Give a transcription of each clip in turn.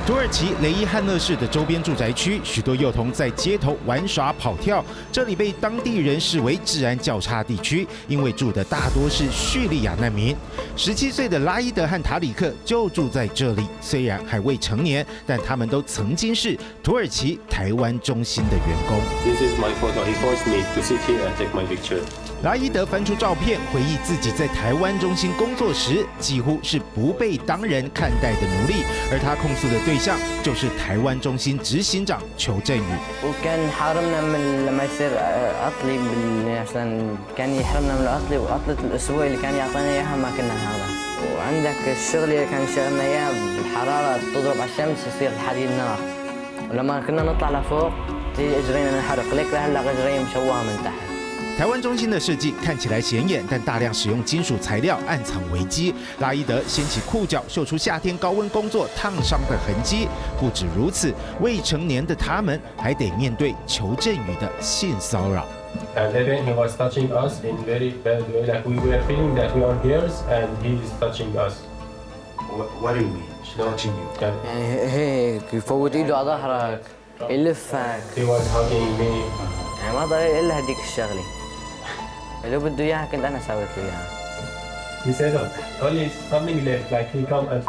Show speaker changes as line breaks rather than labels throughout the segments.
土耳其雷伊汉勒市的周边住宅区，许多幼童在街头玩耍跑跳。这里被当地人视为治安较差地区，因为住的大多是叙利亚难民。17岁的拉伊德和塔里克就住在这里，虽然还未成年，但他们都曾经是土耳其台湾中心的员工。
This is my photo. He forced me to sit here and take my picture.
拉伊德翻出照片，回忆自己在台湾中心工作时，几乎是不被当人看待的奴隶，而他控诉的对象就是台湾中心执行长邱振宇。
وكان حرمنا من لما يصير عطلي عشان كان يحرمنا من العطلي وعطلة الأسبوع اللي كان يعطينا إياها ما كنا هذا. وعندك الشغل اللي كان يشغلنا إياه بالحرارة تضرب على الشمس يصير الحديد نار. ولما كنا نطلع لفوق تيجي أجرينا ننحرق ليك لهلا أجري مشوهة من تحت.
台湾中心的设计看起来显眼，但大量使用金属材料，暗藏危机。拉伊德掀起裤脚，秀出夏天高温工作烫伤的痕迹。不止如此，未成年的他们还得面对邱振宇的性骚扰。
And then he was touching us in very bad way, like we were feeling that we are girls, and he is touching us.
What do you mean? She's touching you?
يعني هيك يفوت إيده على ظهرك يلفك.
He was hugging me.
يعني ما ضل إلا هديك الشغلة. لو بده إياها كنت أنا سويت له إياها.
He said only something left, like he come and.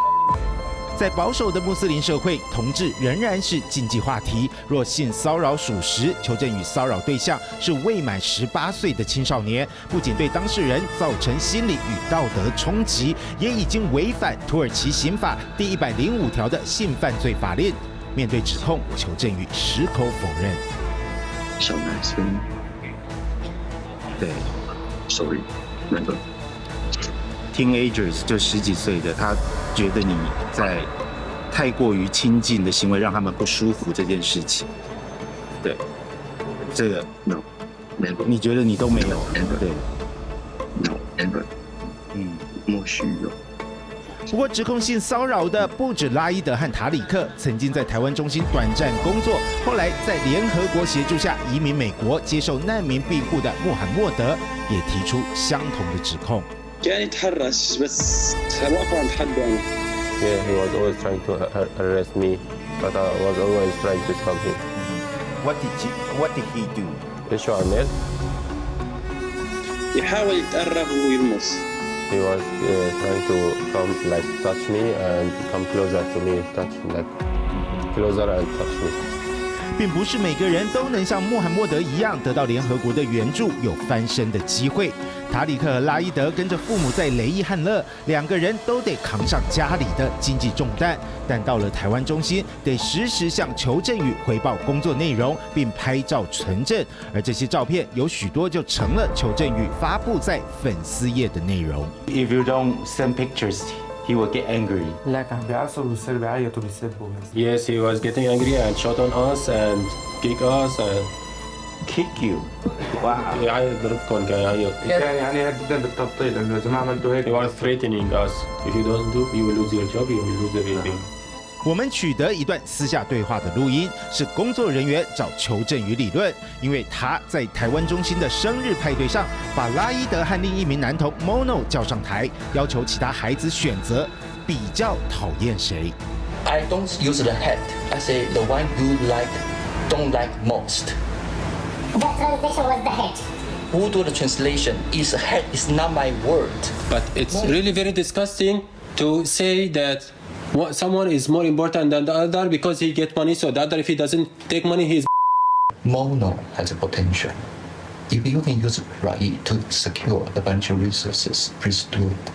在保守的穆斯林社会，同志仍然是禁忌话题。若性骚扰属实，邱振宇骚扰对象是未满18岁的青少年，不仅对当事人造成心理与道德冲击，也已经违反土耳其刑法第105条的性犯罪法令。面对指控，邱振宇矢口否认。
小男生，对 ，sorry，那个
teenagers 就10几岁的，他觉得你在太过于亲近的行为让他们不舒服这件事情，对，这个
no，never，
你觉得你都没有，对
，no，never，莫须有。
不过，指控性骚扰的不止拉伊德和塔里克，曾经在台湾中心短暂工作，后来在联合国协助下移民美国，接受难民庇护的穆罕默德也提出相同的指控。
كان يتحرش بس واقف عند حده أنا.
Yeah, he was always trying to arrest me, but I was always trying to stop him.
What did he do?
يشو عمل؟
يحاول يتقرب ويلمس.
He was trying to come, like, touch me and come closer to me, touch, like, closer and touch me.
并不是每个人都能像穆罕默德一样得到联合国的援助，有翻身的机会。塔里克和拉伊德跟着父母在雷伊汉勒，两个人都得扛上家里的经济重担。但到了台湾中心，得时时向邱振宇回报工作内容，并拍照存证。而这些照片有许多就成了邱振宇发布在粉丝页的内容。
If you don't send pictures, he will get angry.
لا كان
بيعصب ويصير بيعيط وبيسبوا.
Yes, he was getting angry and shot on us and kick us and
Kick you. Wow.
يعيط ضربكم كان يعيط.
كان يعني جدا بالتبطيل انه اذا ما عملتوا
He
هيك.
was threatening us. If you don't do, you will lose your job, you will lose everything.
我们取得一段私下对话的录音，是工作人员找邱振宇理论，因为他在台湾中心的生日派对上，把拉伊德和另一名男童 Mono 叫上台，要求其他孩子选择比较讨厌谁。
I don't use the head. I say the one you don't like most.
The translation was the head.
Who do the translation? Is head is not my word.
But it's really very disgusting to say that someone is more important than the other because he get money. So the other, if he doesn't take money, he's.
Mono has a potential. If you can use it right to secure a bunch of resources, please do it.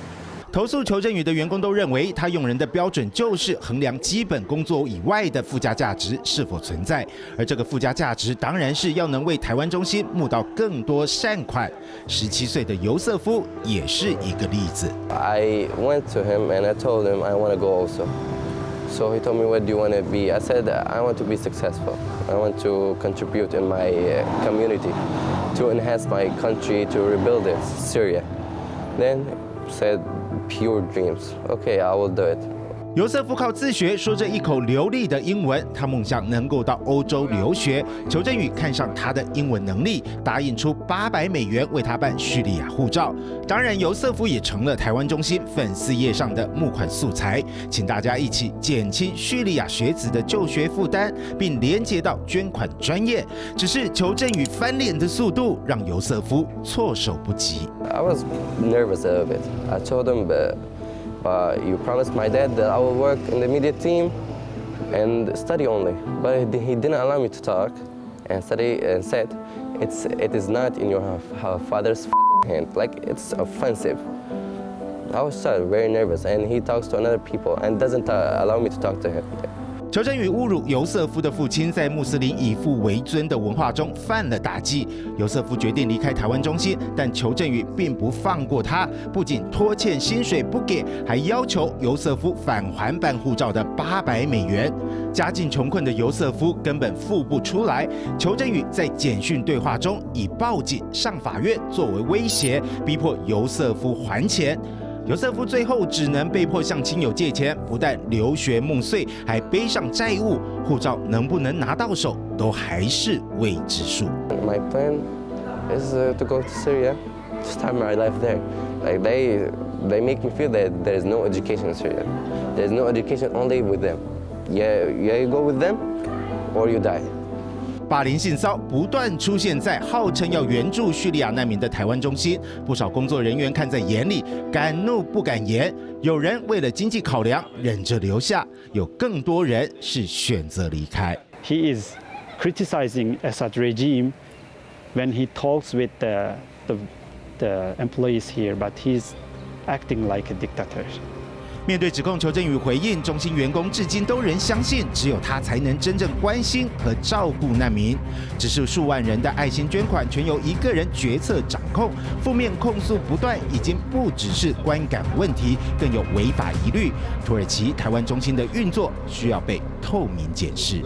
投诉邱振宇的员工都认为，他用人的标准就是衡量基本工作以外的附加价值是否存在，而这个附加价值当然是要能为台湾中心募到更多善款。17岁的尤瑟夫也是一个例子。
I went to him and I told him I want to go also. So he told me, what do you want to be? I said, I want to be successful. I want to contribute in my community, to enhance my country, to rebuild it, Syria. Then said, pure dreams. Okay, I will do it.
尤瑟夫靠自学，说着一口流利的英文，他梦想能够到欧洲留学。裘振宇看上他的英文能力，答应出$800为他办叙利亚护照。当然，尤瑟夫也成了台湾中心粉丝页上的募款素材，请大家一起减轻叙利亚学子的就学负担，并连接到捐款专业。只是裘振宇翻脸的速度让尤瑟夫措手不及。
I was nervous a bit. I told him, you promised my dad that I will work in the media team and study only. But he didn't allow me to talk and study and said, it is not in your father's hand. Like, it's offensive. I was very nervous, and he talks to another people and doesn't allow me to talk to him.
裘振宇侮辱尤瑟夫的父亲，在穆斯林以父为尊的文化中犯了大忌。尤瑟夫决定离开台湾中心，但裘振宇并不放过他，不仅拖欠薪水不给，还要求尤瑟夫返还办护照的$800。家境穷困的尤瑟夫根本付不出来。裘振宇在简讯对话中以报警、上法院作为威胁，逼迫尤瑟夫还钱。尤瑟夫最后只能被迫向亲友借钱，不但留学梦碎，还背上债务，护照能不能拿到手，都还是未知数。
My plan is to go to Syria, to start my life there. Like they make me feel that there is no education in Syria. There is no education only with them. Yeah, you go with them, or you die.
霸凌性骚不断出现在号称要援助叙利亚难民的台湾中心，不少工作人员看在眼里，敢怒不敢言。有人为了经济考量忍着留下，有更多人是选择离开。
He is criticizing Assad regime when he talks with the employees here, but he's acting like a dictator.
面对指控，裘振宇回应，中心员工至今都仍相信，只有他才能真正关心和照顾难民。只是数万人的爱心捐款全由一个人决策掌控，负面控诉不断，已经不只是观感问题，更有违法疑虑。土耳其台湾中心的运作需要被透明检视。